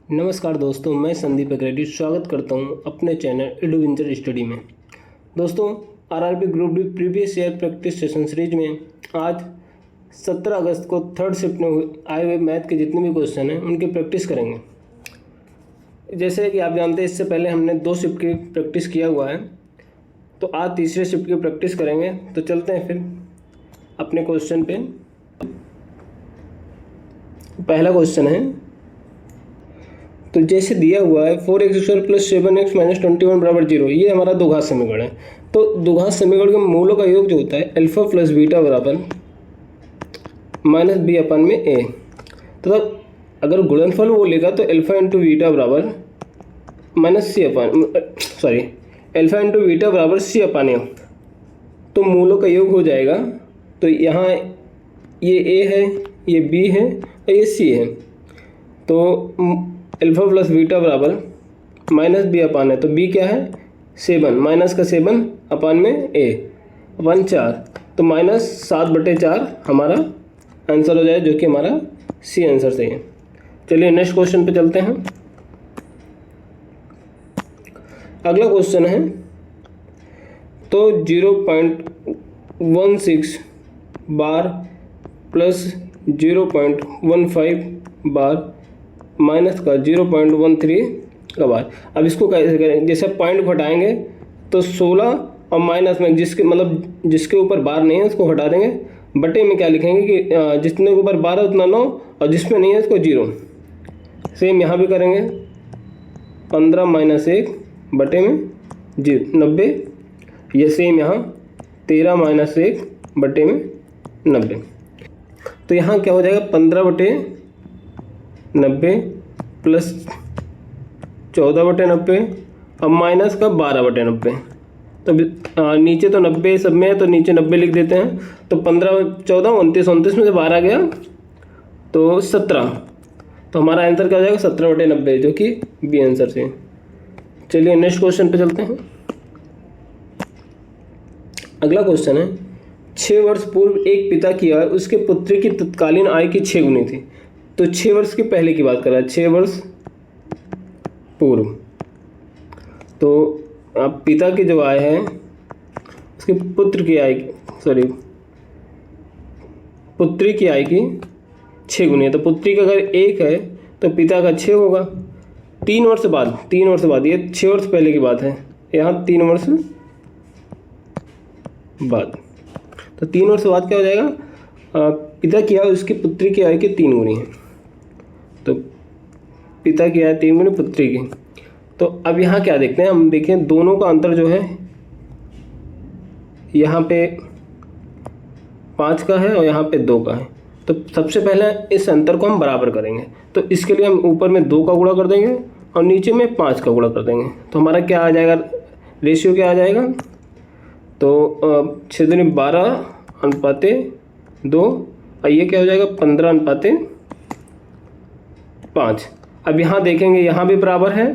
नमस्कार दोस्तों, मैं संदीप अग्रेडी स्वागत करता हूं अपने चैनल एडवेंचर स्टडी में। दोस्तों, RRB group D previous year practice session series में आज 17 अगस्त को थर्ड शिफ्ट में आए हुए मैथ के जितने भी क्वेश्चन हैं उनकी प्रैक्टिस करेंगे। जैसे कि आप जानते हैं, इससे पहले हमने 2 शिफ्ट की प्रैक्टिस किया हुआ है, तो आज तीसरे शिफ्ट की प्रैक्टिस करेंगे। तो चलते हैं फिर अपने क्वेश्चन पे। पहला क्वेश्चन है, तो जैसे दिया हुआ है 4x² + 7x - 21 = 0, ये हमारा द्विघात समीकरण है। तो द्विघात समीकरण के मूलों का योग जो होता है अल्फा + बीटा बराबर -b/a। तो अगर गुणनफल वो लेगा तो अल्फा × बीटा बराबर c/a। तो मूलों का योग हो जाएगा। तो यहाँ ये a है, ये b है और ये c है। तो अल्फा + बीटा बराबर -b/a। तो b क्या है 7, माइनस का 7/a/4। तो -7/4 हमारा आंसर हो जाए, जो कि हमारा सी आंसर सही है। चलिए नेक्स्ट क्वेश्चन पे चलते हैं। अगला क्वेश्चन है, तो 0.16 बार प्लस 0.15 बार माइनस का 0.13 का बार। अब इसको कैसे करें? जैसे पॉइंट को हटाएंगे तो 16 और माइनस में जिसके ऊपर बार नहीं है उसको हटा देंगे। बटे में क्या लिखेंगे कि जितने के ऊपर बार है उतना 9 और जिसमें नहीं है उसको 0। सेम यहाँ भी करेंगे, 15 - 1 बटे में 90। ये सेम यहाँ 13 - 1 बटे में 90। तो यहाँ क्या हो जाएगा 15/90 प्लस 14/90 और माइनस का 12/90। तो नीचे तो 90 सब में है, तो नीचे 90 लिख देते हैं। तो 15, 14, 29, 29 में से 12 गया तो 17। तो हमारा आंसर क्या हो जाएगा 17/90, जो कि बी आंसर से। चलिए नेक्स्ट क्वेश्चन पे चलते हैं। अगला क्वेश्चन है, 6 वर्ष पूर्व एक पिता की आय उसके पुत्री की तत्कालीन आय की 6 गुनी थी। तो 6 वर्ष के पहले की बात कर रहा है, 6 वर्ष पूर्व। तो अब पिता की जो आय है उसके पुत्री की आय की 6 गुनी है। तो पुत्री का अगर 1 है तो पिता का 6 होगा। 3 वर्ष बाद, ये 6 वर्ष पहले की बात है, यहाँ 3 वर्ष बाद। तो 3 वर्ष बाद क्या हो जाएगा, पिता की आय उसकी पुत्री की आय की 3 गुनी है। तो पिता की आय 3 गुनी पुत्री की। तो अब यहाँ क्या देखते हैं हम, देखें दोनों का अंतर जो है यहाँ पे 5 का है और यहाँ पे 2 का है। तो सबसे पहले इस अंतर को हम बराबर करेंगे। तो इसके लिए हम ऊपर में 2 का गुणा कर देंगे और नीचे में 5 का गुणा कर देंगे। तो हमारा क्या आ जाएगा, रेशियो क्या आ जाएगा, तो 6 दूनी 12/2 और ये क्या हो जाएगा 15/5। अब यहाँ देखेंगे, यहाँ भी बराबर है,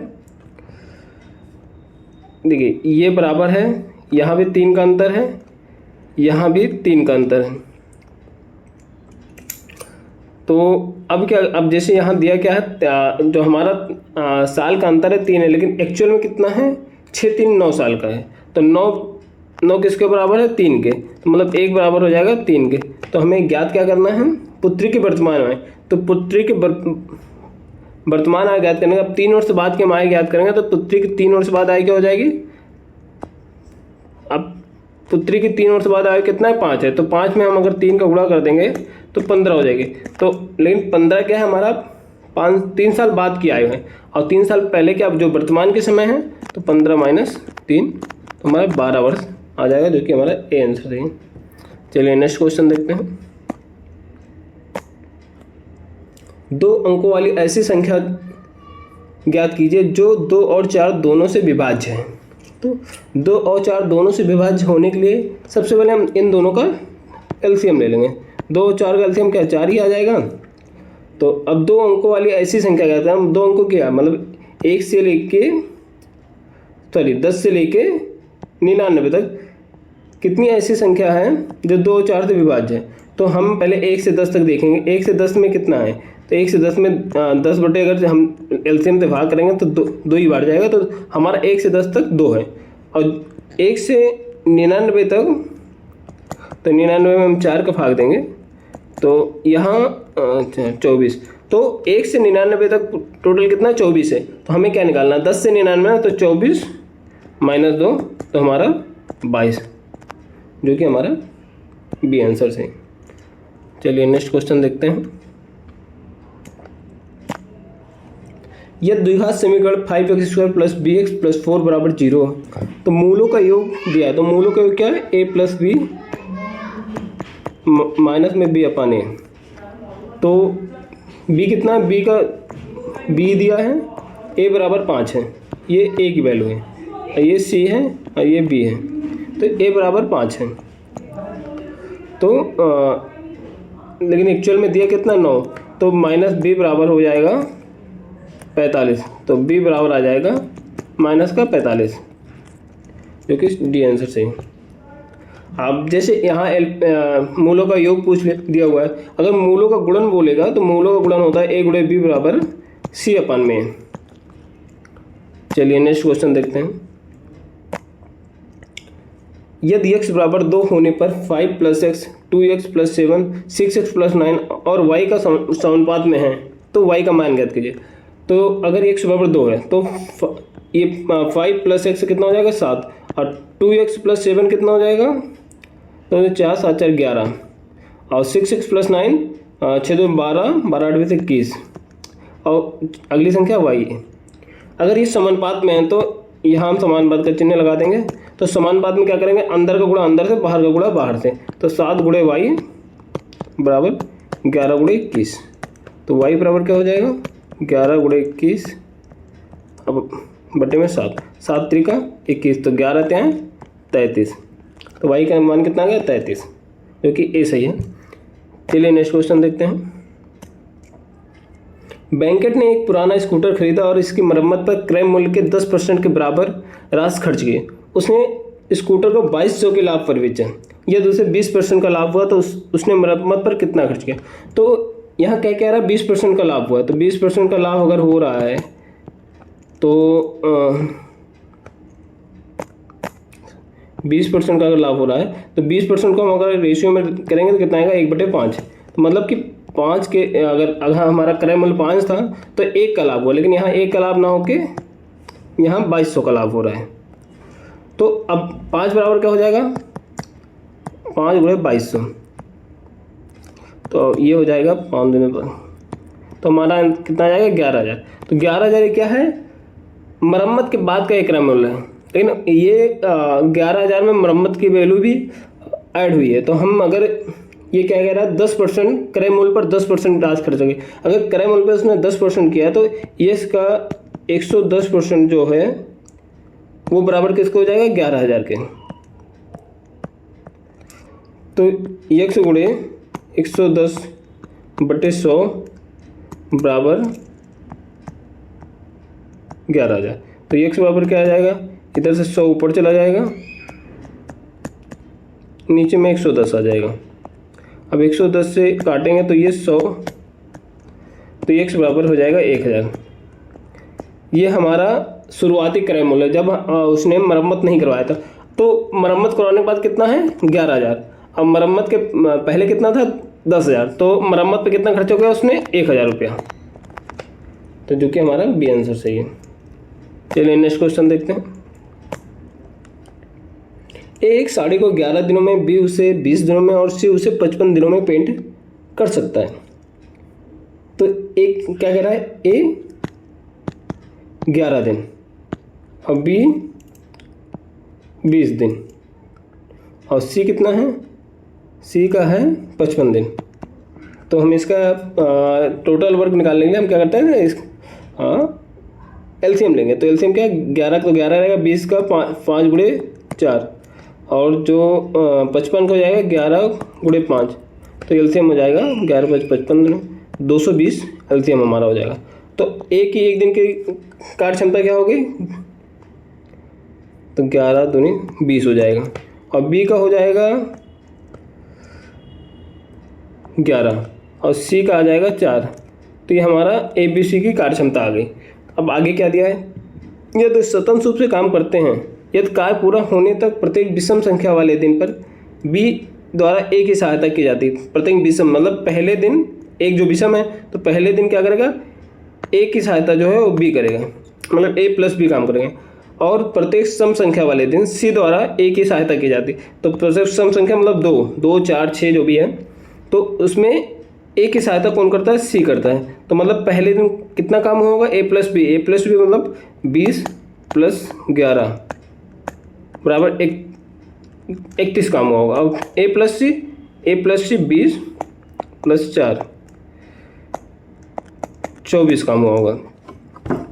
देखिए ये बराबर है, यहाँ भी 3 का अंतर है, यहाँ भी 3 का अंतर है। तो अब क्या, अब जैसे यहाँ दिया क्या है, जो हमारा साल का अंतर है 3 है, लेकिन एक्चुअल में कितना है 6 3 9 साल का है। तो 9 किसके बराबर है 3 के, तो मतलब 1 बराबर हो जाएगा 3 के। तो हमें ज्ञात क्या करना है, पुत्री की वर्तमान आय। तो पुत्री की वर्तमान आय ज्ञात करने का, अब 3 वर्ष बाद की हम आय ज्ञात करेंगे। तो पुत्री की 3 वर्ष बाद आय क्या हो जाएगी, अब पुत्री की 3 वर्ष बाद आय कितना है 5 है। तो 5 में हम अगर 3 का गुणा कर देंगे तो 15 हो जाएगी। तो लेकिन 15 क्या है हमारा 3 साल बाद की आयु है, और 3 साल पहले के अब जो वर्तमान के समय है, तो 15 - 3 तो हमारा 12 वर्ष आ जाएगा, जो कि हमारा ए आंसर है। चलिए नेक्स्ट क्वेश्चन देखते हैं। 2 अंकों वाली ऐसी संख्या ज्ञात कीजिए जो 2 और 4 दोनों से विभाज्य है। तो 2 और 4 दोनों से विभाज्य होने के लिए सबसे पहले हम इन दोनों का एलसीएम ले लेंगे। 2 और 4 का एलसीएम क्या 4 ही आ जाएगा। तो अब 2 अंकों वाली ऐसी संख्या कहते हैं, हम 2 अंकों की मतलब 10 से लेके 99 तक कितनी ऐसी संख्या है जो 2 और 4 से विभाज्य है। तो हम पहले 1 से 10 तक देखेंगे। 1 से 10 में कितना है, तो 1 से 10 में 10 बटे अगर हम एलसीएम से भाग करेंगे तो दो ही बार जाएगा, तो हमारा 1 से 10 तक 2 है। और 1 से 99 तक, तो 99 में हम 4 का भाग देंगे तो यहाँ 24। तो 1 से 99 तक टोटल कितना 24 है। तो हमें क्या निकालना है, 10 से 99 तो 24 माइनस 2 तो हमारा 22, जो कि हमारा बी आंसर है। चलिए नेक्स्ट क्वेश्चन देखते हैं। यह द्विघात समीकरण 5x² प्लस bx प्लस 4 बराबर 0 है। तो मूलों का योग दिया है, तो मूलों का योग क्या है, a प्लस बी माइनस में b अपन a। तो b कितना है, b का b दिया है, a बराबर 5 है, ये a की वैल्यू है, ये c है और ये b है, तो a बराबर 5 है। तो लेकिन एक्चुअल में दिया कितना 9, तो माइनस b बराबर हो जाएगा 45, तो b बराबर आ जाएगा माइनस का 45, जो कि डी आंसर सही। अब जैसे यहाँ मूलों का योग पूछ दिया हुआ है, अगर मूलों का गुणन बोलेगा तो मूलों का गुणन होता है a गुणे b बराबर c अपन में। चलिए नेक्स्ट क्वेश्चन देखते हैं। यदि x बराबर 2 होने पर 5 plus x 2x plus 7 6x plus 9 और y का समानुपात में है तो y का मान ज्ञात कीजिए। तो अगर x बराबर 2 है तो ये 5 प्लस एक्स कितना हो जाएगा 7, और 2x प्लस 7 कितना हो जाएगा, तो 4 7 4 11, और 6x प्लस 9 6 2 12 12 8 21, और अगली संख्या y है। अगर ये समानुपात में है तो यहाँ हम समानुपात का चिन्ह लगा देंगे। तो समानुपात में क्या करेंगे, अंदर का गुणा अंदर से, बाहर का गुणा बाहर से, तो 7 गुणे y बराबर 11 गुणे 21। तो y बराबर क्या हो जाएगा 11 गुणे 21, अब बटे में 7, 7 त्रिका 21, तो 11 त्यां 33, तो y का मान कितना आ गया 33, जो कि ए सही है। चलिए नेक्स्ट क्वेश्चन देखते हैं। बैंकेट ने एक पुराना स्कूटर खरीदा और इसकी मरम्मत पर क्रय मूल्य के 10% के बराबर राशि खर्च की। उसने स्कूटर को 2200 के लाभ पर बेचा। यदि उसे 20% का लाभ हुआ तो उसने मरम्मत पर कितना खर्च किया। तो यहाँ क्या कह रहा है 20% का लाभ हुआ है, तो 20% का लाभ अगर हो रहा है तो 20% का अगर लाभ हो रहा है तो 20% को हम अगर रेशियो में करेंगे तो कितना आएगा 1/5। तो मतलब कि 5 के अगर हमारा क्रय मूल्य 5 था तो 1 का लाभ हुआ, लेकिन यहाँ 1 का लाभ ना होके यहाँ 2200 का लाभ हो रहा है। तो अब 5 बराबर क्या हो जाएगा 5 गुणे 2200, तो ये हो जाएगा 5 दिन पर, तो हमारा कितना आ जाएगा 11,000। तो 11,000 क्या है मरम्मत के बाद का एक क्रय मूल्य है, लेकिन ये 11,000 में मरम्मत की वैल्यू भी ऐड हुई है। तो हम अगर ये क्या कह रहा है 10% क्रय मूल्य पर 10% राशि खर्च होगी। अगर क्रय मूल्य पर उसने 10% किया तो ये इसका 110% जो है वो बराबर किसको हो जाएगा 11,000 के। तो x गुणे 110/100 बराबर 11,000। तो x बराबर क्या आ जाएगा, इधर से 100 ऊपर चला जाएगा, नीचे में 110 आ जाएगा। अब 110 से काटेंगे तो ये 100, तो x बराबर हो जाएगा 1,000। ये हमारा शुरुआती क्रय मूल्य जब उसने मरम्मत नहीं करवाया था। तो मरम्मत करवाने के बाद कितना है 11,000। अब मरम्मत के पहले कितना था 10,000, तो मरम्मत पे कितना खर्च हो गया उसने 1,000 रुपया, तो जो कि हमारा बी आंसर सही है। चलिए नेक्स्ट क्वेश्चन देखते हैं। एक साड़ी को 11 दिनों में, बी उसे 20 दिनों में और सी उसे 55 दिनों में पेंट कर सकता है। तो एक क्या कह रहा है ए 11 दिन और बी 20 दिन और सी कितना है, सी का है 55 दिन। तो हम इसका टोटल वर्क निकाल लेंगे। हम क्या करते हैं इस एलसीएम लेंगे। तो एलसीएम क्या है 11 तो 11 रहेगा, 20 का 5 गुणे 4 और जो 55 का हो जाएगा 11 गुणे 5, तो एलसीएम हो जाएगा 11 5 55 220 एलसीएम हमारा हो जाएगा। तो एक ही एक दिन की कार्य क्षमता क्या होगी, तो 11 दूनी 20 हो जाएगा। और बी का हो जाएगा 11 और सी का आ जाएगा 4, तो ये हमारा ABC की कार्यक्षमता आ गई। अब आगे क्या दिया है, यदि स्वतंत्र रूप से काम करते हैं, यदि कार्य पूरा होने तक प्रत्येक विषम संख्या वाले दिन पर B द्वारा A की सहायता की जाती है। प्रत्येक विषम मतलब पहले दिन एक जो विषम है तो पहले दिन क्या करेगा, A की सहायता जो है वो B करेगा, मतलब A प्लस B काम करेंगे। और प्रत्येक सम संख्या वाले दिन C द्वारा A की सहायता की जाती। तो प्रत्येक सम संख्या मतलब 2, 4, 6 जो भी है, तो उसमें A की सहायता कौन करता है, C करता है। तो मतलब पहले दिन कितना काम होगा, A प्लस B मतलब 20 प्लस 11 बराबर 31 काम होगा। अब A प्लस C 20 प्लस 4 24 काम होगा।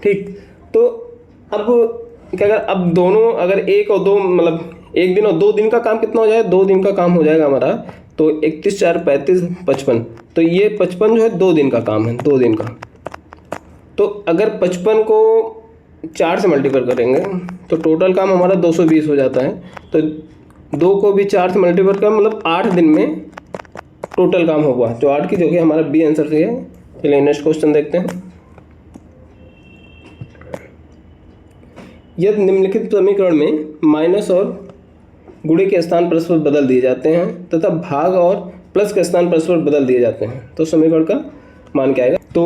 ठीक, तो अब क्या कर, अब दोनों अगर 1 और 2 मतलब 1 दिन और 2 दिन का काम कितना हो जाएगा, 2 दिन का काम हो जाएगा हमारा। तो 31 4 35 55, तो ये 55 जो है 2 दिन का काम है, 2 दिन का। तो अगर 55 को 4 से मल्टीप्लाई करेंगे तो टोटल काम हमारा 220 हो जाता है। तो 2 को भी 4 से मल्टीप्लाई करें मतलब 8 दिन में टोटल काम होगा, जो 8 की जो कि हमारा बी आंसर से है। चलिए नेक्स्ट क्वेश्चन देखते हैं। यदि निम्नलिखित समीकरण में माइनस और गुणे के स्थान परस्पर बदल दिए जाते हैं तथा भाग और प्लस के स्थान परस्पर बदल दिए जाते हैं तो समीकरण का मान क्या आएगा। तो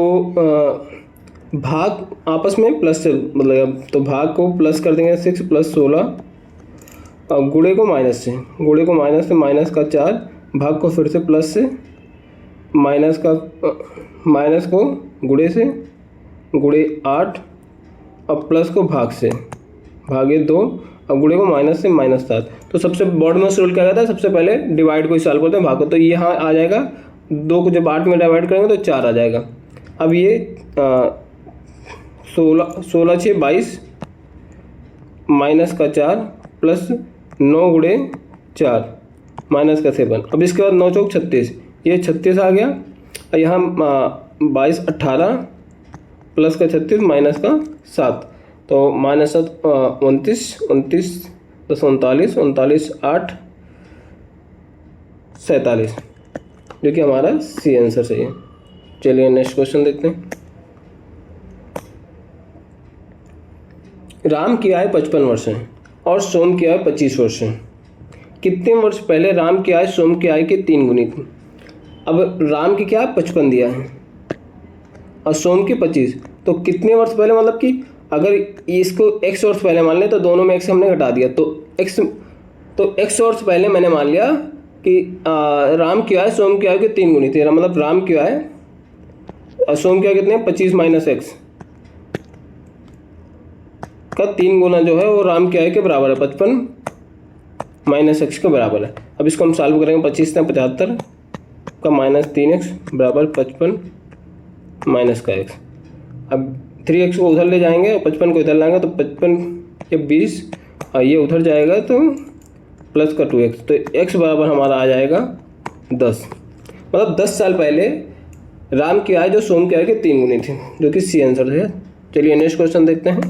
भाग आपस में प्लस से बदलेगा, तो भाग को प्लस कर देंगे 6 प्लस 16 और गुणे को माइनस से माइनस का 4, भाग को फिर से प्लस से माइनस को गुणे से गुणे 8 और प्लस को भाग से भागे 2 और गुणे को माइनस से -7। तो सबसे बॉर्ड में रूल क्या कहता है, सबसे पहले डिवाइड को सॉल्व करते हैं, भाग को। तो यहाँ आ जाएगा 2 को जब 8 में डिवाइड करेंगे तो 4 आ जाएगा। अब ये 16 6 22 माइनस का 4 प्लस 9 गुणे 4 माइनस का 7। अब इसके बाद 9 चौक 36, ये 36 आ गया। और यहाँ 22 18 प्लस का 36 माइनस का 7, तो -7 29 10 39 8 47, जो कि हमारा सी आंसर सही है। चलिए नेक्स्ट क्वेश्चन देखते हैं। राम की आयु 55 वर्ष है और सोम की आयु 25 वर्ष है। कितने वर्ष पहले राम की आयु सोम की आयु के 3 गुनी थी। अब राम की क्या 55 दिया है और सोम की 25, तो कितने वर्ष पहले मतलब कि अगर इसको x वर्ष पहले मान लें तो दोनों में x हमने घटा दिया, तो x वर्ष पहले मैंने मान लिया कि राम की आयु सोम की आयु के 3 गुनी थी। मतलब राम की आयु और सोम की आयु कितने 25 माइनस x का 3 गुना जो है वो राम की आयु के बराबर है, 55 माइनस x के बराबर है। अब इसको हम सॉल्व करेंगे, 25 से 75 का माइनस 3x बराबर 55 माइनस का x। अब 3x को उधर ले जाएंगे और 55 को इधर लाएंगे तो 55 या 20 और ये उधर जाएगा तो प्लस का 2x, तो x बराबर हमारा आ जाएगा 10। मतलब 10 साल पहले राम की आयु जो सोम की आयु के 3 गुनी थी, जो कि सी आंसर है। चलिए नेक्स्ट क्वेश्चन देखते हैं।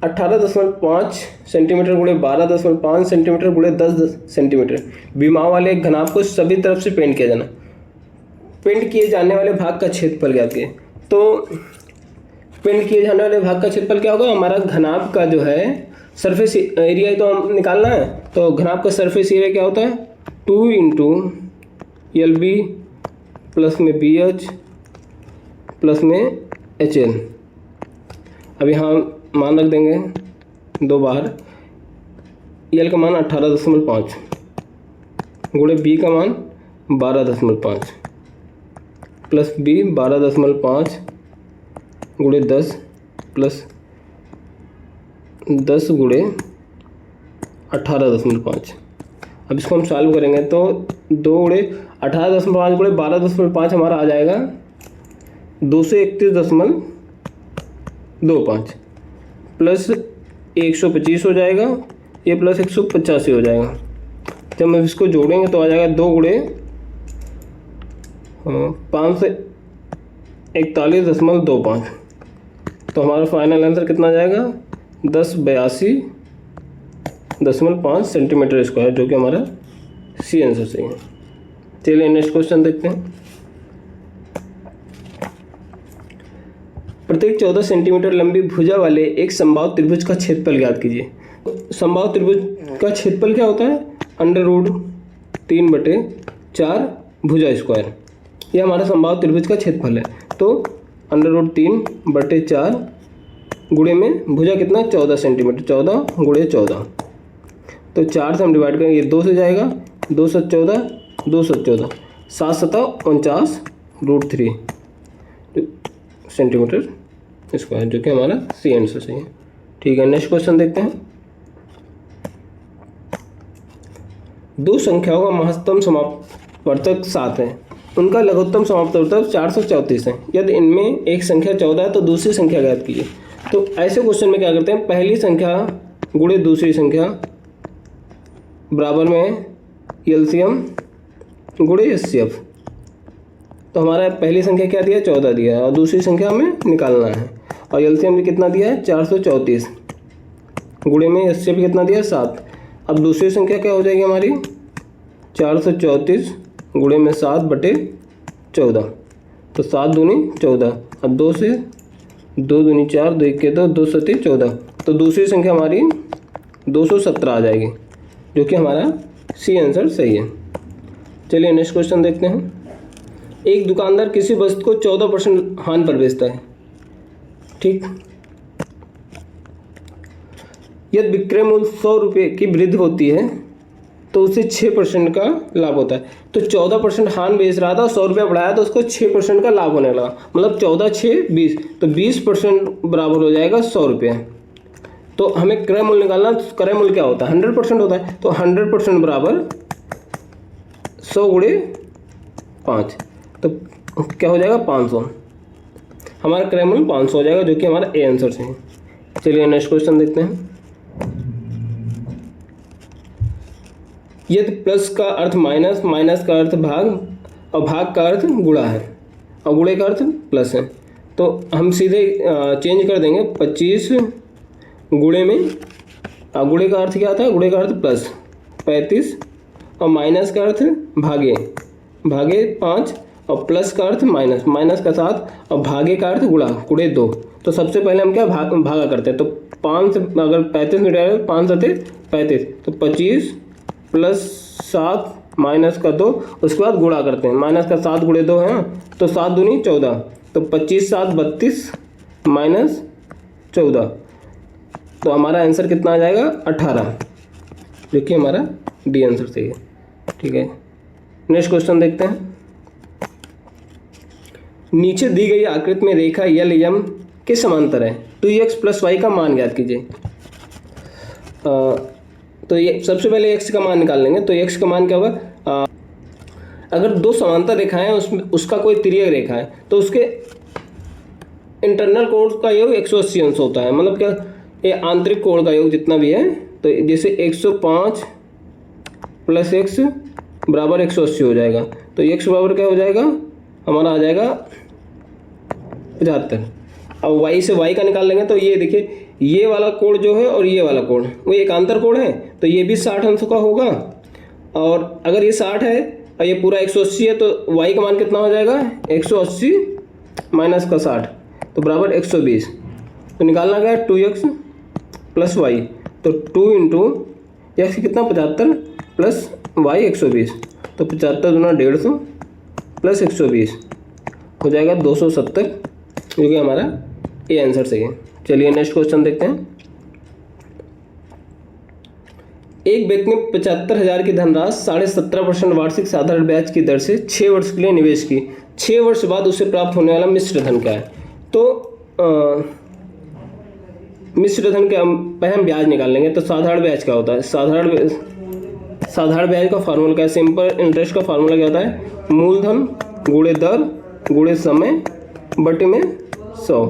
18.5 सेंटीमीटर गुणे 12.5 सेंटीमीटर गुणे 10 सेंटीमीटर विमाओं वाले एक घनाभ को सभी तरफ से पेंट किया जाना। पेंट किए जाने वाले भाग का क्षेत्रफल ज्ञात कीजिए। तो पेंट किए जाने वाले भाग का क्षेत्रफल क्या होगा, हमारा घनाभ का जो है सरफेस एरिया तो हम निकालना है। तो घनाभ का सरफेस एरिया क्या होता है 2 × LB प्लस में BH प्लस में HL। अब यहाँ मान रख देंगे 2 बार, L का मान 18.5 गुणे B का मान 12.5 प्लस B 12.5 गुणे 10 प्लस 10 गुणे 18.5। अब इसको हम सॉल्व करेंगे तो 2 गुणे 18.5 गुणे 12.5 हमारा आ जाएगा 231.25 प्लस 125 हो जाएगा, ये प्लस 185 हो जाएगा। जब हम इसको जोड़ेंगे तो आ जाएगा 2 गुणे 541.25, तो हमारा फाइनल आंसर कितना आ जाएगा 1082.5 सेंटीमीटर स्क्वायर, जो कि हमारा सी आंसर सही है। चलिए नेक्स्ट क्वेश्चन देखते हैं। प्रत्येक 14 सेंटीमीटर लंबी भुजा वाले एक समबाहु त्रिभुज का क्षेत्रफल ज्ञात कीजिए। समबाहु त्रिभुज का क्षेत्रफल क्या होता है? √3/4 भुजा स्क्वायर, यह हमारा समबाहु त्रिभुज का क्षेत्रफल है। तो √3/4 गुणे में भुजा कितना? 14 सेंटीमीटर, 14 गुणे 14, तो 4 से हम डिवाइड करेंगे, ये 2 से जाएगा, 2 से 14, 2 से 14, 7 सतह 49 √3 सेंटीमीटर स्क्वायर, जो कि हमारा सी आंसर सही है। ठीक है, नेक्स्ट क्वेश्चन देखते हैं। दो संख्याओं का महत्तम समापवर्तक 7 है, उनका लघुत्तम समापवर्तक 434 है। यदि इनमें एक संख्या 14 है तो दूसरी संख्या ज्ञात कीजिए। तो ऐसे क्वेश्चन में क्या करते हैं? पहली संख्या गुणे दूसरी संख्या बराबर में एलसीएम गुणे एचसीएफ। तो हमारा पहली संख्या क्या दिया? 14 दिया है, और दूसरी संख्या हमें निकालना है, और एलसीएम भी कितना दिया है? 434 गुणे में एचसीएफ कितना दिया? 7। अब दूसरी संख्या क्या हो जाएगी हमारी? 434 गुणे में 7/14, तो 7 दूनी 14, अब 2 से 2 दूनी 4, 2 1 2, 2 7 14, तो दूसरी संख्या हमारी 217 आ जाएगी, जो कि हमारा सी आंसर सही है। चलिए नेक्स्ट क्वेश्चन देखते हैं। एक दुकानदार किसी वस्तु को 14% हानि पर बेचता है, ठीक। यदि विक्रय मूल्य 100 रुपये की वृद्धि होती है तो उसे 6% का लाभ होता है। तो 14% हानि बेच रहा था, 100 रुपया बढ़ाया तो उसको 6% का लाभ होने लगा, मतलब 14 6 20, तो 20% बराबर हो जाएगा 100 रुपये। तो हमें क्रय मूल्य निकालना, क्रय मूल्य क्या होता है? 100% होता है, तो 100% बराबर 100 गुणे 5, तो क्या हो जाएगा? 500। हमारा क्रय मूल्य 500 हो जाएगा, जो कि हमारा ए आंसर से है। चलिए नेक्स्ट क्वेश्चन देखते हैं। यदि प्लस का अर्थ माइनस, माइनस का अर्थ भाग, और भाग का अर्थ गुणा है, और गुणे का अर्थ प्लस है, तो हम सीधे चेंज कर देंगे। 25 गुणे में, गुणे का अर्थ क्या था? गुणे का अर्थ प्लस 35, और माइनस का अर्थ भागे, भागे 5, और प्लस का अर्थ माइनस, माइनस का 7, और भागे का अर्थ गुणा, गुणे 2। तो सबसे पहले हम क्या भागा करते हैं, तो 5 से अगर 35 मिटाए 5 7 35, तो 25 + 7 माइनस का 2, उसके बाद गुणा करते हैं। माइनस का 7 गुणे 2 है, तो 7 दूनी 14, तो 25 7 32 माइनस 14, तो हमारा आंसर कितना आ जाएगा? 18, जो कि हमारा डी आंसर सही है। ठीक है, नेक्स्ट क्वेश्चन देखते हैं। नीचे दी गई आकृति में रेखा एल एम के समांतर है, 2x + y का मान ज्ञात कीजिए। तो ये सबसे पहले x का मान निकाल लेंगे। तो x का मान क्या होगा? अगर दो समांतर रेखाएं हैं, उसमें उसका कोई तिर्यक रेखा है, तो उसके इंटरनल कोण का योग 180 अंश होता है। मतलब क्या? ये आंतरिक कोण का योग जितना भी है, तो जैसे 105 + x बराबर 180 हो जाएगा। तो x बराबर क्या हो जाएगा? हमारा आ जाएगा 75। अब y से y का निकाल लेंगे, तो ये देखिए, ये वाला कोण जो है और ये वाला कोण वो एक आंतर कोण है, तो ये भी 60 अंश का होगा। और अगर ये 60 है और ये पूरा 180 है, तो y का मान कितना हो जाएगा? 180 माइनस का 60, तो बराबर 120। तो निकालना क्या है? 2x + y, तो 2 × x कितना? 75 + y 120, तो 75 दूना 150 + 120 हो जाएगा 270, जो कि हमारा ए आंसर सही है। चलिए नेक्स्ट क्वेश्चन देखते हैं। एक व्यक्ति ने 75,000 की धनराशि 17.5% वार्षिक साधारण ब्याज की दर से 6 वर्ष के लिए निवेश की। 6 वर्ष बाद उसे प्राप्त होने वाला मिश्र धन क्या है? तो मिश्र धन के पहले हम ब्याज निकाल लेंगे। तो साधारण ब्याज क्या होता है? साधारण ब्याज का फार्मूला क्या है? सिंपल इंटरेस्ट का फार्मूला क्या होता है? मूलधन गुणे दर गुणे समय बटे में 100।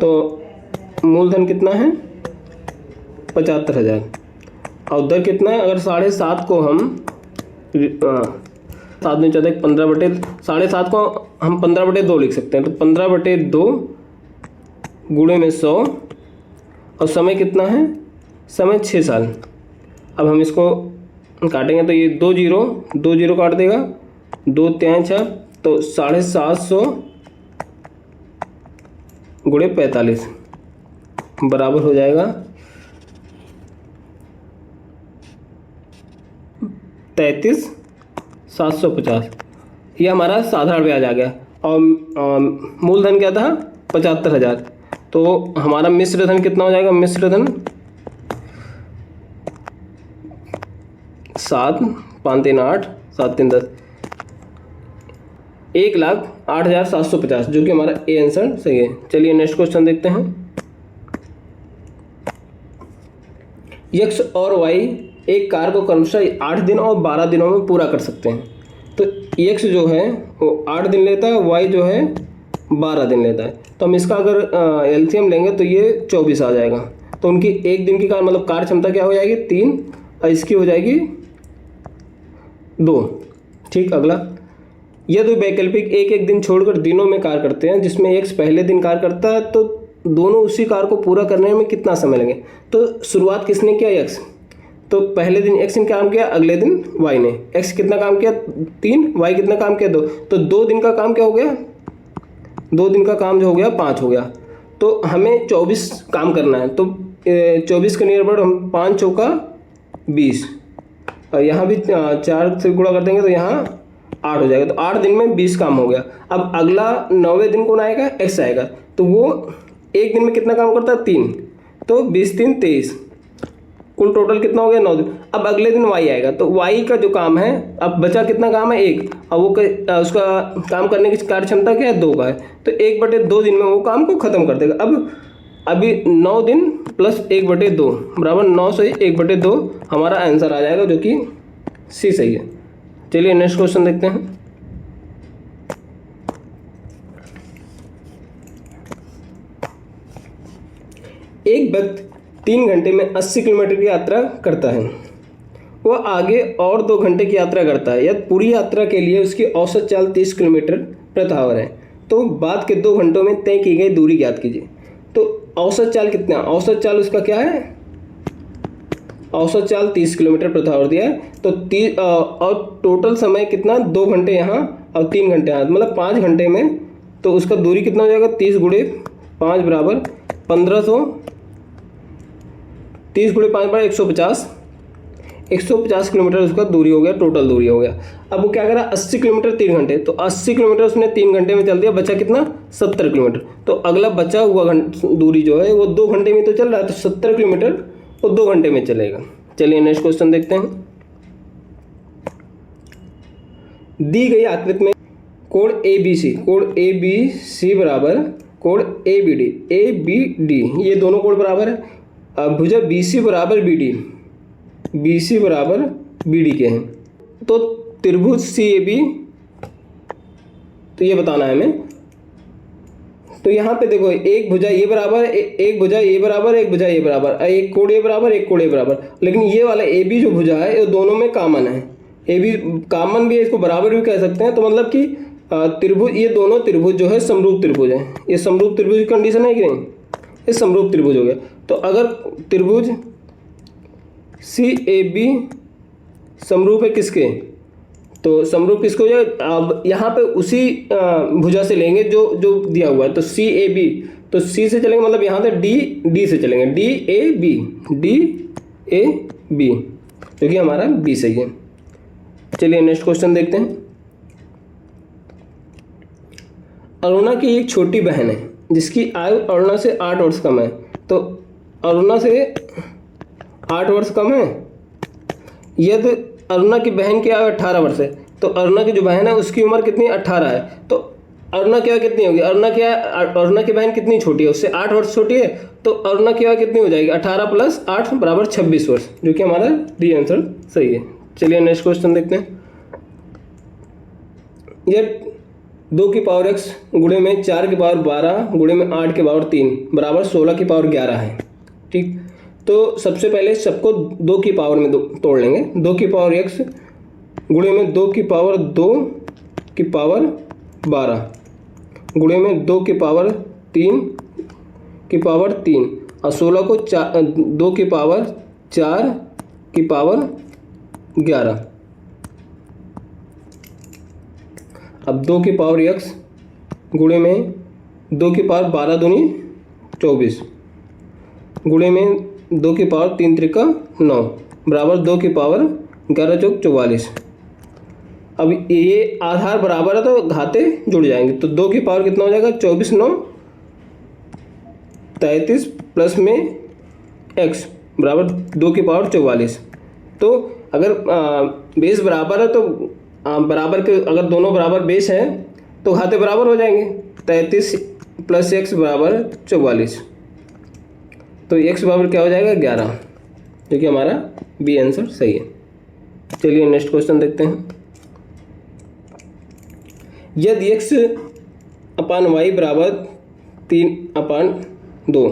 तो मूलधन कितना है? 75,000, और दर कितना है? अगर 7.5 को हम 7 में 14 15/7.5 को हम 15/2 लिख सकते हैं। तो 15/2 गुणे में 100, और समय कितना है? समय 6 साल। अब हम इसको काटेंगे, तो ये 2 0 काट देगा, 2 3 6, तो 750 गुणे 45 बराबर हो जाएगा 33,750। ये हमारा साधारण ब्याज आ गया और मूलधन क्या था 75,000। तो हमारा मिश्र धन कितना हो जाएगा? मिश्र धन 7 5 3 8 7 3 10 1,08,750 जो कि हमारा ए आंसर सही है। चलिए नेक्स्ट क्वेश्चन देखते हैं। x और y एक कार्य को क्रमशः 8 दिन और 12 दिनों में पूरा कर सकते हैं। तो x जो है वो 8 दिन लेता है, y जो है 12 दिन लेता है। तो हम इसका अगर एलसीएम लेंगे तो ये 24 आ जाएगा। तो उनकी एक दिन की मतलब कार्य क्षमता क्या हो जाएगी? 3 और इसकी हो जाएगी 2। ठीक, अगला, यदि वैकल्पिक एक एक दिन छोड़कर दिनों में कार्य करते हैं जिसमें x पहले दिन कार्य करता है तो दोनों उसी कार्य को पूरा करने में कितना समय लगे? तो शुरुआत किसने किया? x। तो पहले दिन x ने काम किया, अगले दिन y ने। x कितना काम किया? 3, y कितना काम किया? 2। तो 2 दिन का काम क्या हो गया? 2 दिन का काम जो हो गया 5 हो गया। तो हमें 24 काम करना है। तो 24 का नियरबढ़ हम 5 चौका 20 और यहाँ भी 4 से गुणा कर देंगे तो यहाँ 8 हो जाएगा। तो 8 दिन में 20 काम हो गया। अब अगला 9वें दिन कौन आएगा? x आएगा। तो वो एक दिन में कितना काम करता है? 3। तो 20 3 23, कुल टोटल कितना हो गया? 9 दिन। अब अगले दिन y आएगा। तो y का जो काम है, अब बचा कितना काम है? 1। अब वो उसका काम करने की कार्य क्षमता क्या है? 2 का है। तो 1/2 दिन में वो काम को खत्म कर देगा। अब अभी 9 दिन प्लस 1/2 बराबर 9 से 1/2 हमारा आंसर आ जाएगा जो कि सी सही है। चलिए नेक्स्ट क्वेश्चन देखते हैं। एक व्यक्ति 3 घंटे में 80 किलोमीटर की यात्रा करता है। वह आगे और 2 घंटे की यात्रा करता है। यदि पूरी यात्रा के लिए उसकी औसत चाल 30 किलोमीटर प्रति आवर है तो बाद के 2 घंटों में तय की गई दूरी ज्ञात कीजिए। तो औसत चाल कितना? औसत चाल उसका क्या है? औसत चाल 30 किलोमीटर प्रति आवर दिया है। तो 30 और टोटल समय कितना? 2 घंटे यहाँ और 3 घंटे यहाँ, मतलब 5 घंटे में। तो उसका दूरी कितना हो जाएगा? 30 गुणे 5 बराबर 1500। 30 गुणे 5 बराबर 150। 150 किलोमीटर उसका दूरी हो गया, टोटल दूरी हो गया। अब वो क्या करा? 80 किलोमीटर 3 घंटे। तो 80 किलोमीटर उसने 3 घंटे में चल दिया, बचा कितना? 70 किलोमीटर। तो अगला बचा हुआ दूरी जो है वो 2 घंटे में तो चल रहा है, तो 70 किलोमीटर वो 2 घंटे में चलेगा। चलिए नेक्स्ट क्वेश्चन देखते हैं। दी गई आकृति में कोण ABC बराबर कोण ABD ये दोनों कोण बराबर है। भुजा BC बराबर BD के हैं। तो त्रिभुज CAB, तो ये बताना है हमें। तो यहाँ पे देखो, एक भुजा ये बराबर, एक भुजा ये बराबर, एक भुजा ये बराबर, एक कोण ये बराबर, एक कोण ये बराबर। लेकिन ये वाला AB जो भुजा है ये दोनों में कॉमन है। AB कॉमन भी है, इसको बराबर भी कह सकते हैं। तो मतलब कि त्रिभुज, ये दोनों त्रिभुज जो है समरूप त्रिभुज है। ये समरूप त्रिभुज की कंडीशन है कि नहीं? ये समरूप त्रिभुज हो गया। तो अगर त्रिभुज CAB समरूप है किसके? तो समरूप किसको हो जाएगा? अब यहाँ पे उसी भुजा से लेंगे जो दिया हुआ है। तो CAB, तो C से चलेंगे, मतलब यहाँ से D से चलेंगे, DAB जो कि हमारा B सही है। चलिए नेक्स्ट क्वेश्चन देखते हैं। अरुणा की एक छोटी बहन है जिसकी आयु अरुणा से 8 वर्ष कम है। तो अरुणा से 8 वर्ष कम है। यदि अरुणा की बहन की आयु 18 वर्ष है तो अरुणा की जो बहन है उसकी उम्र कितनी? 18 है। तो अरुणा की आयु कितनी होगी? अरुणा की बहन कितनी छोटी है? उससे 8 वर्ष छोटी है। तो अरुणा की आयु कितनी हो जाएगी? 18 प्लस 8 बराबर 26 वर्ष, जो कि हमारा डी आंसर सही है। चलिए नेक्स्ट क्वेश्चन देखते हैं। यह 2 की पावर x गुणे में 4 की पावर 12 गुणे में 8 की पावर 3 बराबर 16 की पावर 11 है। ठीक, तो सबसे पहले सबको 2 की पावर में तोड़ लेंगे। 2 की पावर x गुणे में 2 की पावर 2 की पावर 12 गुणे में 2 की पावर 3 की पावर 3 और 16 को 2 की पावर 4 की पावर 11। अब 2 की पावर x गुणे में 2 की पावर 12 दूनी 24 गुणे में 2 की पावर 3 त्रिका 9 बराबर 2 की पावर 11 चौक 44। अब ये आधार बराबर है तो घाते जुड़ जाएंगे, तो 2 की पावर कितना हो जाएगा 24 9 33 प्लस में x बराबर 2 की पावर 44। तो अगर बेस बराबर है तो बराबर के अगर दोनों बराबर बेस हैं तो घाते बराबर हो जाएंगे। 33 प्लस x बराबर 44, तो x बराबर क्या हो जाएगा 11, जो कि हमारा बी आंसर सही है। चलिए नेक्स्ट क्वेश्चन देखते हैं। यदि x अपान वाई बराबर 3/2,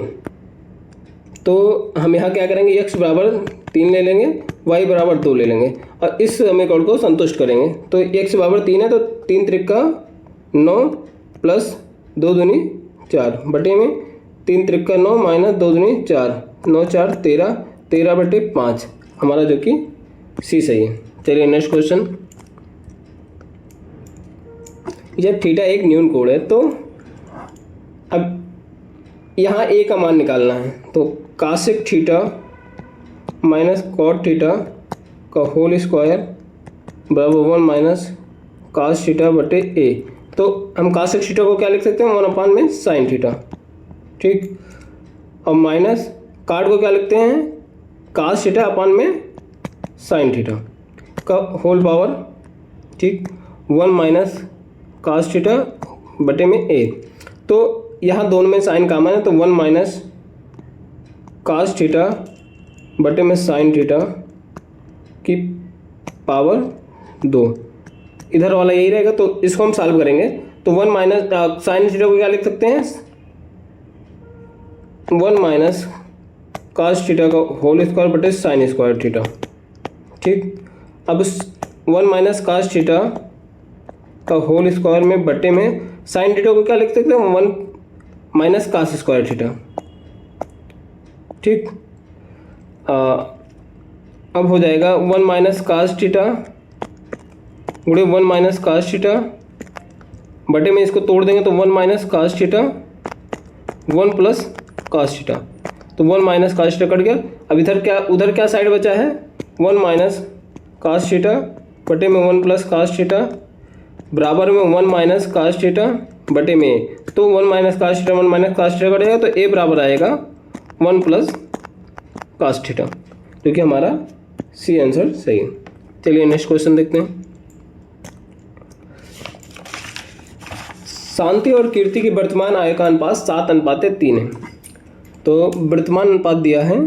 तो हम यहाँ क्या करेंगे, x बराबर 3 ले लेंगे, y बराबर 2 ले लेंगे और इस समीकरण को संतुष्ट करेंगे। तो x बराबर 3 है तो 3 त्रिका 9 प्लस 2 दूनी 4 बटे में 3 त्रिका 9 माइनस 2 दूनी 4 9 4 13 13 बटे 5 हमारा जो कि सी सही है। चलिए नेक्स्ट क्वेश्चन। जब थीटा एक न्यून कोण है तो अब यहाँ ए का मान निकालना है, तो कासेक थीटा माइनस कॉट थीटा का होल स्क्वायर बराबर 1 माइनस कास थीटा बटे ए। तो हम कासेक थीटा को क्या लिख सकते हैं 1 में साइन थीटा, ठीक, और माइनस काट को क्या लिखते हैं कास थीटा अपान में साइन थीटा का होल पावर, ठीक, 1 माइनस कास थीटा बटे में ए। तो यहाँ दोनों में साइन कॉमन है तो 1 माइनस कास थीटा बटे में साइन थीटा की पावर 2, इधर वाला यही रहेगा तो इसको हम सॉल्व करेंगे। तो 1 माइनस साइन थीटा को क्या लिख सकते हैं 1 माइनस कास थीटा का होल स्क्वायर बटे साइन स्क्वायर थीटा, ठीक। अब 1 माइनस कास थीटा का होल स्क्वायर में बटे में साइन थीटा को क्या लिख सकते हैं 1 माइनस कास स्क्वायर थीटा, ठीक। अब हो जाएगा 1 माइनस कास थीटा गुणे 1 माइनस कास थीटा बटे में इसको तोड़ देंगे तो 1 minus cos theta 1 plus cos theta, तो 1 माइनस कास थीटा कट गया। अब उधर क्या साइड बचा है 1 माइनस कास थीटा बटे में 1 प्लस कास थीटा बराबर में 1 माइनस कास थीटा बटे में, तो 1 minus cos theta 1 minus cos theta कटेगा तो ए बराबर आएगा 1 प्लस कास थीटा, जो कि हमारा सी आंसर सही है। चलिए नेक्स्ट क्वेश्चन देखते हैं। शांति और कीर्ति की वर्तमान आय का अनुपात 7:3 है। तो वर्तमान अनुपात दिया है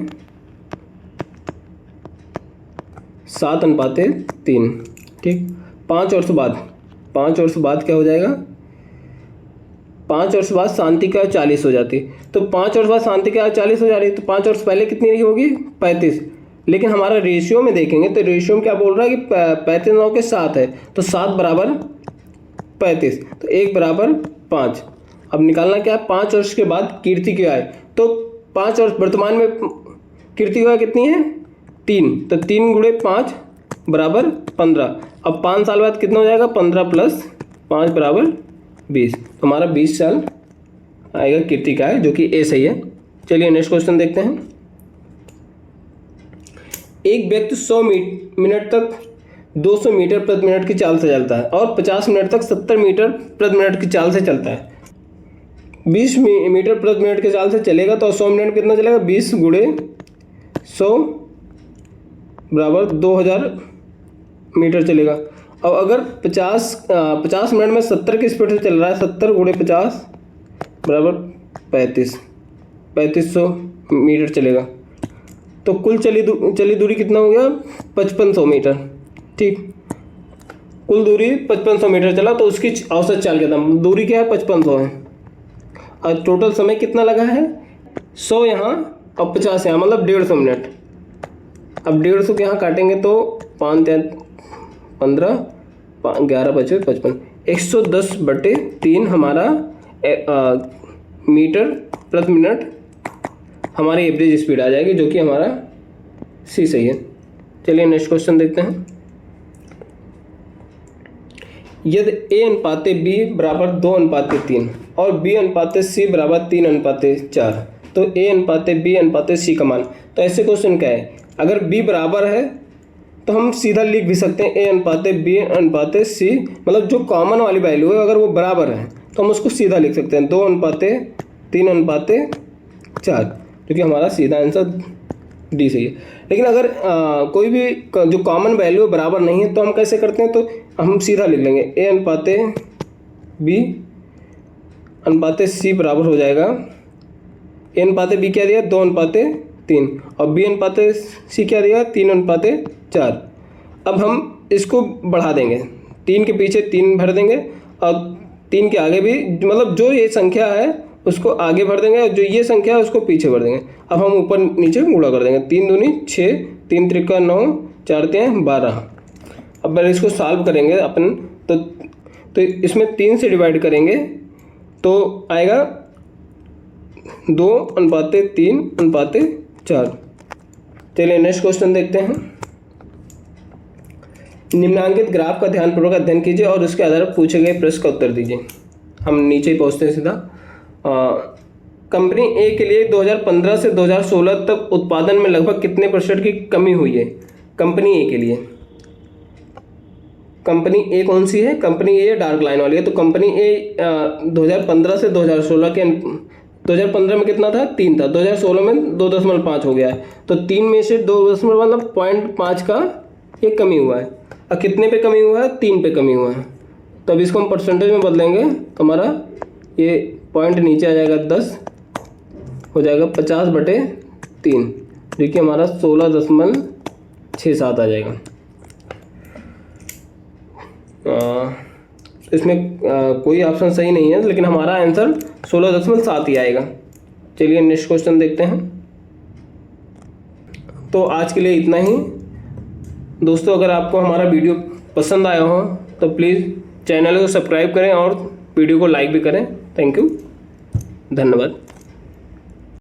7:3, ठीक। 5 वर्ष बाद क्या हो जाएगा 5 वर्ष बाद शांति का 40 हो जाती, तो 5 वर्ष बाद शांति का 40 हो जा रही, तो 5 वर्ष पहले कितनी रही होगी 35। लेकिन हमारा रेशियो में देखेंगे तो रेशियो में क्या बोल रहा है कि 35 9 के 7 है, तो 7 बराबर 35, तो 1 बराबर 5। अब निकालना क्या है 5 वर्ष के बाद कीर्ति की आय, तो 5 वर्ष वर्तमान में कीर्ति की आय कितनी है 3, तो 3 गुणे 5 बराबर 15। अब 5 साल बाद कितना हो जाएगा 15 प्लस 5 बराबर 20, तो हमारा 20 साल आएगा कीर्ति का आय, जो कि ए सही है। चलिए नेक्स्ट क्वेश्चन देखते हैं। एक व्यक्ति 100 मिनट तक 200 मीटर प्रति मिनट की चाल से चलता है और 50 मिनट तक 70 मीटर प्रति मिनट की चाल से चलता है। 20 मीटर प्रति मिनट की चाल से चलेगा तो 100 मिनट कितना चलेगा 20 गुणे 100 बराबर 2000 मीटर चलेगा। अब अगर 50 मिनट में 70 की स्पीड से चल रहा है, 70 गुणे 50 बराबर 3500 मीटर चलेगा, तो कुल चली दूरी कितना हो गया 5500 मीटर, ठीक। कुल दूरी 5500 मीटर चला तो उसकी औसत चाल कितना, दूरी क्या है 5500 है और टोटल समय कितना लगा है 100 यहाँ और 50 यहाँ, मतलब 150 मिनट। अब 150 के यहाँ काटेंगे तो 5 15 11 25 55 110 बटे 3 हमारा मीटर प्रति मिनट हमारी एवरेज स्पीड आ जाएगी, जो कि हमारा सी सही है। चलिए नेक्स्ट क्वेश्चन देखते हैं। यदि a अनुपात b बराबर 2:3 और B अनुपात C बराबर 3:4, तो A अनुपात B अनुपात C का मान। तो ऐसे क्वेश्चन क्या है, अगर B बराबर है तो हम सीधा लिख भी सकते हैं A अनुपात B अनुपात C, मतलब जो कॉमन वाली वैल्यू है अगर वो बराबर है तो हम उसको सीधा लिख सकते हैं 2:3:4, क्योंकि हमारा सीधा आंसर डी सही है। लेकिन अगर कोई भी जो कॉमन वैल्यू बराबर नहीं है तो हम कैसे करते हैं, तो हम सीधा लिख लेंगे A अनुपात B अनुपात C बराबर हो जाएगा, A अनुपात B क्या दिया 2:3 और B अनुपात C क्या दिया 3:4। अब हम इसको बढ़ा देंगे, 3 के पीछे 3 भर देंगे और 3 के आगे भी, मतलब जो ये संख्या है उसको आगे भर देंगे और जो ये संख्या है उसको पीछे भर देंगे। अब हम ऊपर नीचे गुणा कर देंगे, 3 दूनी 6, 3 त्रिका 9, 4 3 12। अब अगर इसको सॉल्व करेंगे अपन तो इसमें 3 से डिवाइड करेंगे तो आएगा 2:3:4। चलिए नेक्स्ट क्वेश्चन देखते हैं। निम्नांकित ग्राफ का ध्यानपूर्वक अध्ययन कीजिए और उसके आधार पर पूछे गए प्रश्न का उत्तर दीजिए। हम नीचे ही पहुँचते हैं सीधा। कंपनी ए के लिए 2015 से 2016 तक उत्पादन में लगभग कितने % की कमी हुई है। कंपनी ए के लिए, कंपनी ए कौन सी है, कंपनी ए डार्क लाइन वाली है। तो कंपनी ए 2015 से 2016 के 2015 में कितना था 3 था, 2016 में 2.5 हो गया है। तो 3 में से 2.5 का ये कमी हुआ है। और कितने पे कमी हुआ है, 3 पे कमी हुआ है। तो अब इसको हम परसेंटेज में बदलेंगे तो हमारा ये पॉइंट नीचे आ जाएगा 10 हो जाएगा 50/3, जो कि हमारा 16.67 आ जाएगा। इसमें कोई ऑप्शन सही नहीं है, लेकिन हमारा आंसर 16.7 ही आएगा। चलिए नेक्स्ट क्वेश्चन देखते हैं। तो आज के लिए इतना ही दोस्तों। अगर आपको हमारा वीडियो पसंद आया हो तो प्लीज़ चैनल को सब्सक्राइब करें और वीडियो को लाइक भी करें। थैंक यू, धन्यवाद।